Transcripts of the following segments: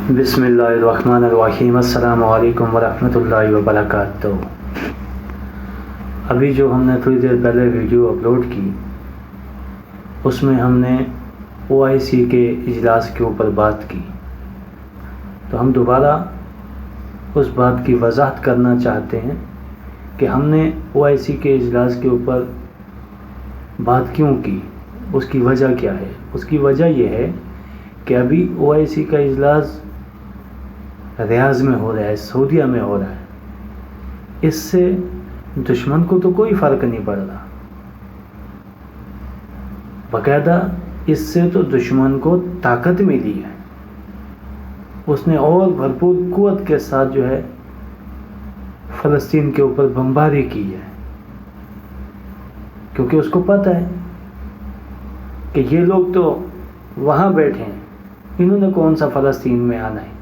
بسم اللہ الرحمن الرحیم۔ السلام علیکم ورحمۃ اللہ وبرکاتہ۔ ابھی جو ہم نے تھوڑی دیر پہلے ویڈیو اپلوڈ کی اس میں ہم نے OIC کے اجلاس کے اوپر بات کی، تو ہم دوبارہ اس بات کی وضاحت کرنا چاہتے ہیں کہ ہم نے OIC کے اجلاس کے اوپر بات کیوں کی، اس کی وجہ کیا ہے۔ اس کی وجہ یہ ہے کہ ابھی OIC کا اجلاس ریاض میں ہو رہا ہے، سعودیہ میں ہو رہا ہے۔ اس سے دشمن کو تو کوئی فرق نہیں پڑ رہا، باقاعدہ اس سے تو دشمن کو طاقت ملی ہے، اس نے اور بھرپور قوت کے ساتھ جو ہے فلسطین کے اوپر بمباری کی ہے، کیونکہ اس کو پتہ ہے کہ یہ لوگ تو وہاں بیٹھے ہیں، انہوں نے کون سا فلسطین میں آنا ہے۔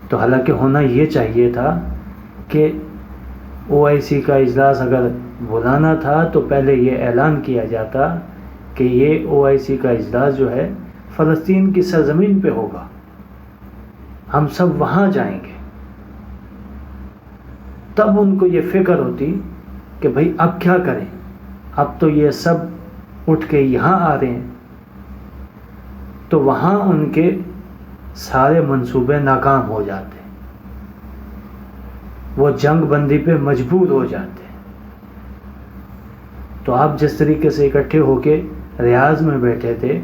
تو حالانکہ ہونا یہ چاہیے تھا کہ OIC کا اجلاس اگر بلانا تھا تو پہلے یہ اعلان کیا جاتا کہ یہ OIC کا اجلاس جو ہے فلسطین کی سرزمین پہ ہوگا، ہم سب وہاں جائیں گے۔ تب ان کو یہ فکر ہوتی کہ بھئی اب کیا کریں، اب تو یہ سب اٹھ کے یہاں آ رہے ہیں، تو وہاں ان کے سارے منصوبے ناکام ہو جاتے، وہ جنگ بندی پہ مجبور ہو جاتے۔ تو آپ جس طریقے سے اکٹھے ہو کے ریاض میں بیٹھے تھے،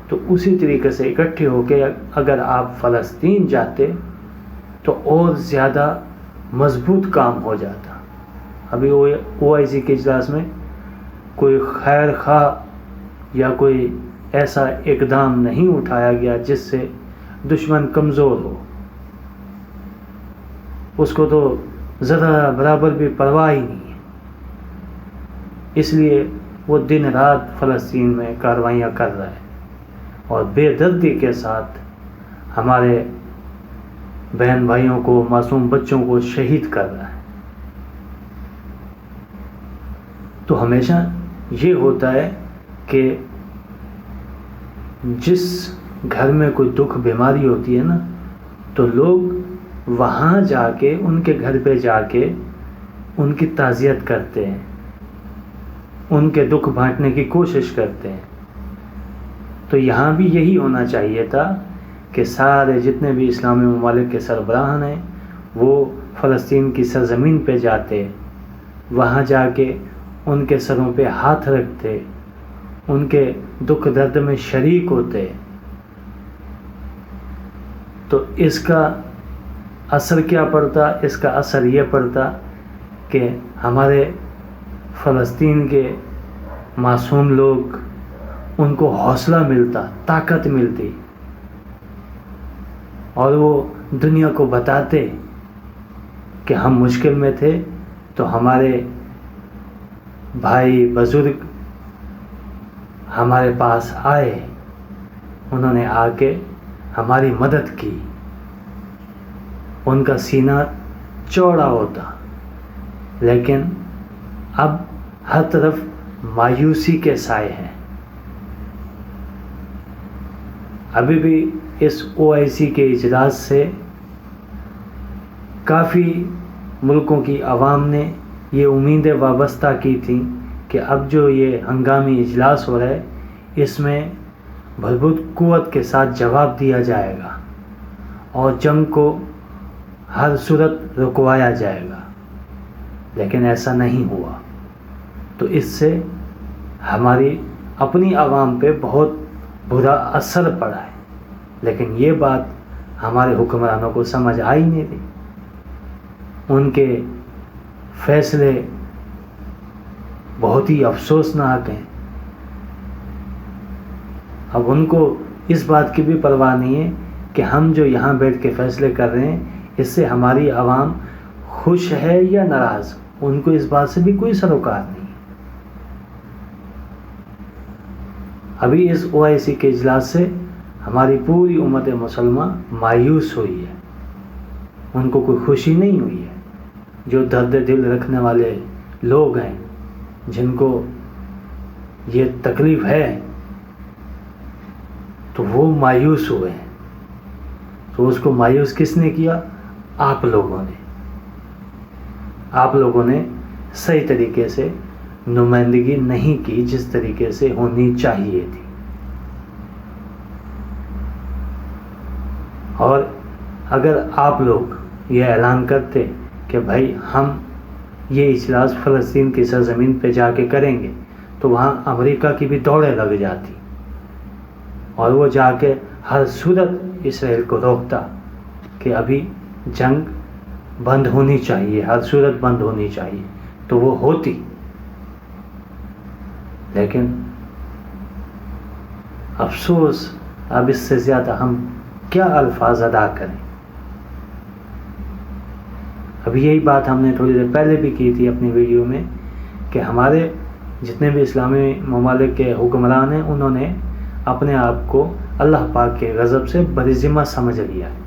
تو اسی طریقے سے اکٹھے ہو کے اگر آپ فلسطین جاتے تو اور زیادہ مضبوط کام ہو جاتا۔ ابھی OIC کے اجلاس میں کوئی خیر خواہ یا کوئی ایسا اقدام نہیں اٹھایا گیا جس سے دشمن کمزور ہو، اس کو تو ذرا برابر بھی پرواہ ہی نہیں ہے، اس لیے وہ دن رات فلسطین میں کاروائیاں کر رہا ہے اور بے دردی کے ساتھ ہمارے بہن بھائیوں کو، معصوم بچوں کو شہید کر رہا ہے۔ تو ہمیشہ یہ ہوتا ہے کہ جس گھر میں کوئی دکھ بیماری ہوتی ہے نا، تو لوگ وہاں جا کے ان کے گھر پہ جا کے ان کی تعزیت کرتے ہیں، ان کے دکھ بانٹنے کی کوشش کرتے ہیں۔ تو یہاں بھی یہی ہونا چاہیے تھا کہ سارے جتنے بھی اسلامی ممالک کے سربراہان ہیں وہ فلسطین کی سرزمین پہ جاتے، وہاں جا کے ان کے سروں پہ ہاتھ رکھتے، ان کے دکھ درد میں شریک ہوتے۔ تو اس کا اثر کیا پڑتا؟ اس کا اثر یہ پڑتا کہ ہمارے فلسطین کے معصوم لوگ، ان کو حوصلہ ملتا، طاقت ملتی، اور وہ دنیا کو بتاتے کہ ہم مشکل میں تھے تو ہمارے بھائی بزرگ ہمارے پاس آئے، انہوں نے آ کے ہماری مدد کی، ان کا سینہ چوڑا ہوتا۔ لیکن اب ہر طرف مایوسی کے سائے ہیں۔ ابھی بھی اس OIC کے اجلاس سے کافی ملکوں کی عوام نے یہ امیدیں وابستہ کی تھیں کہ اب جو یہ ہنگامی اجلاس ہو رہا ہے اس میں بھرپور قوت کے ساتھ جواب دیا جائے گا اور جنگ کو ہر صورت رکوایا جائے گا، لیکن ایسا نہیں ہوا۔ تو اس سے ہماری اپنی عوام پہ بہت برا اثر پڑا ہے، لیکن یہ بات ہمارے حکمرانوں کو سمجھ آئی نہیں تھی۔ ان کے فیصلے بہت ہی افسوسناک ہیں۔ اب ان کو اس بات کی بھی پرواہ نہیں ہے کہ ہم جو یہاں بیٹھ کے فیصلے کر رہے ہیں اس سے ہماری عوام خوش ہے یا ناراض، ان کو اس بات سے بھی کوئی سروکار نہیں۔ ابھی اس OIC کے اجلاس سے ہماری پوری امت مسلمہ مایوس ہوئی ہے، ان کو کوئی خوشی نہیں ہوئی ہے۔ جو درد دل رکھنے والے لوگ ہیں، جن کو یہ تکلیف ہے، تو وہ مایوس ہوئے ہیں. تو اس کو مایوس کس نے کیا؟ آپ لوگوں نے. آپ لوگوں نے صحیح طریقے سے نمائندگی نہیں کی جس طریقے سے ہونی چاہیے تھی. اور اگر آپ لوگ یہ اعلان کرتے کہ بھائی ہم یہ اجلاس فلسطین کی سرزمین پہ جا کے کریں گے، تو وہاں امریکہ کی بھی دوڑیں لگ جاتی اور وہ جا کے ہر صورت اسرائیل کو روکتا کہ ابھی جنگ بند ہونی چاہیے، ہر صورت بند ہونی چاہیے، تو وہ ہوتی. لیکن افسوس اب اس سے زیادہ ہم کیا الفاظ ادا کریں. اب یہی بات ہم نے تھوڑی دیر پہلے بھی کی تھی اپنی ویڈیو میں کہ ہمارے جتنے بھی اسلامی ممالک کے حکمران ہیں انہوں نے اپنے آپ کو اللہ پاک کے غضب سے بری ذمہ سمجھ لیا ہے.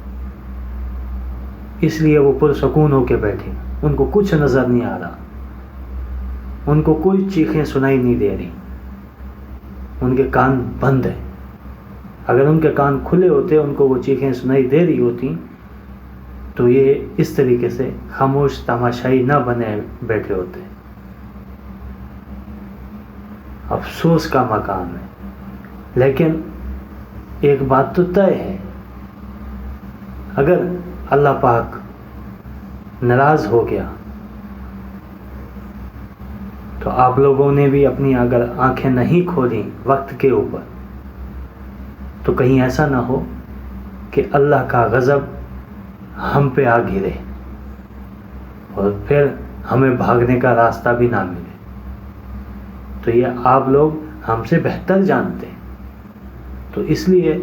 اس لیے وہ پرسکون ہو کے بیٹھے، ان کو کچھ نظر نہیں آ رہا، ان کو کوئی چیخیں سنائی نہیں دے رہی، ان کے کان بند ہیں. اگر ان کے کان کھلے ہوتے، ان کو وہ چیخیں سنائی دے رہی ہوتی تو یہ اس طریقے سے خاموش تماشائی نہ بنے بیٹھے ہوتے. افسوس کا مقام ہے. لیکن ایک بات تو طے ہے، اگر اللہ پاک ناراض ہو گیا تو آپ لوگوں نے بھی اپنی اگر آنکھیں نہیں کھولیں وقت کے اوپر، تو کہیں ایسا نہ ہو کہ اللہ کا غضب ہم پہ آ گرے اور پھر ہمیں بھاگنے کا راستہ بھی نہ ملے. تو یہ آپ لوگ ہم سے بہتر جانتے ہیں. تو اس لیے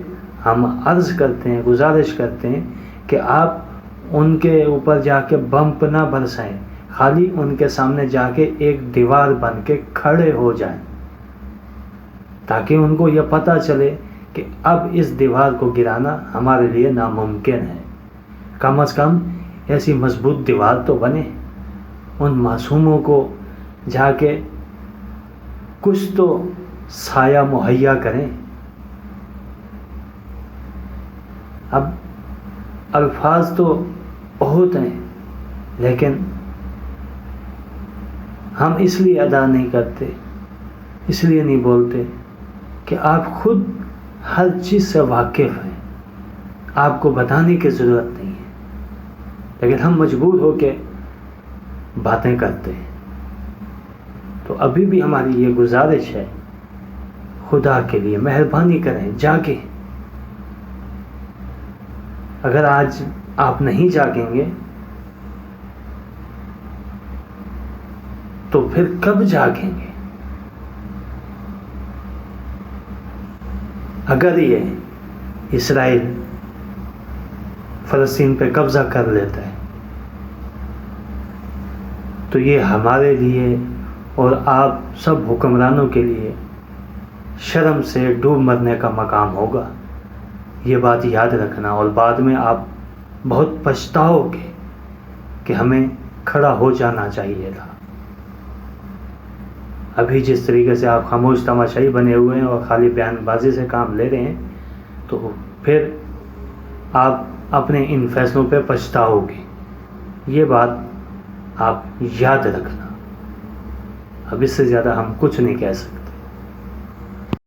ہم عرض کرتے ہیں، گزارش کرتے ہیں کہ آپ ان کے اوپر جا کے بم نہ برسائیں، خالی ان کے سامنے جا کے ایک دیوار بن کے کھڑے ہو جائیں تاکہ ان کو یہ پتہ چلے کہ اب اس دیوار کو گرانا ہمارے لیے ناممکن ہے. کم از کم ایسی مضبوط دیوار تو بنے، ان معصوموں کو جا کے کچھ تو سایہ مہیا کریں. اب الفاظ تو بہت ہیں لیکن ہم اس لیے ادا نہیں کرتے، اس لیے نہیں بولتے کہ آپ خود ہر چیز سے واقف ہیں، آپ کو بتانے کی ضرورت نہیں ہے، لیکن ہم مجبور ہو کے باتیں کرتے ہیں. تو ابھی بھی ہماری یہ گزارش ہے، خدا کے لیے مہربانی کریں، جاگیں. اگر آج آپ نہیں جاگیں گے تو پھر کب جاگیں گے؟ اگر یہ اسرائیل فلسطین پہ قبضہ کر لیتا ہے تو یہ ہمارے لیے اور آپ سب حکمرانوں کے لیے شرم سے ڈوب مرنے کا مقام ہوگا. یہ بات یاد رکھنا، اور بعد میں آپ بہت پچھتاؤ گے کہ ہمیں کھڑا ہو جانا چاہیے تھا. ابھی جس طریقے سے آپ خاموش تماشائی بنے ہوئے ہیں اور خالی بیان بازی سے کام لے رہے ہیں تو پھر آپ اپنے ان فیصلوں پہ پچھتاؤ گے. یہ بات آپ یاد رکھنا. اب اس سے زیادہ ہم کچھ نہیں کہہ سکتے.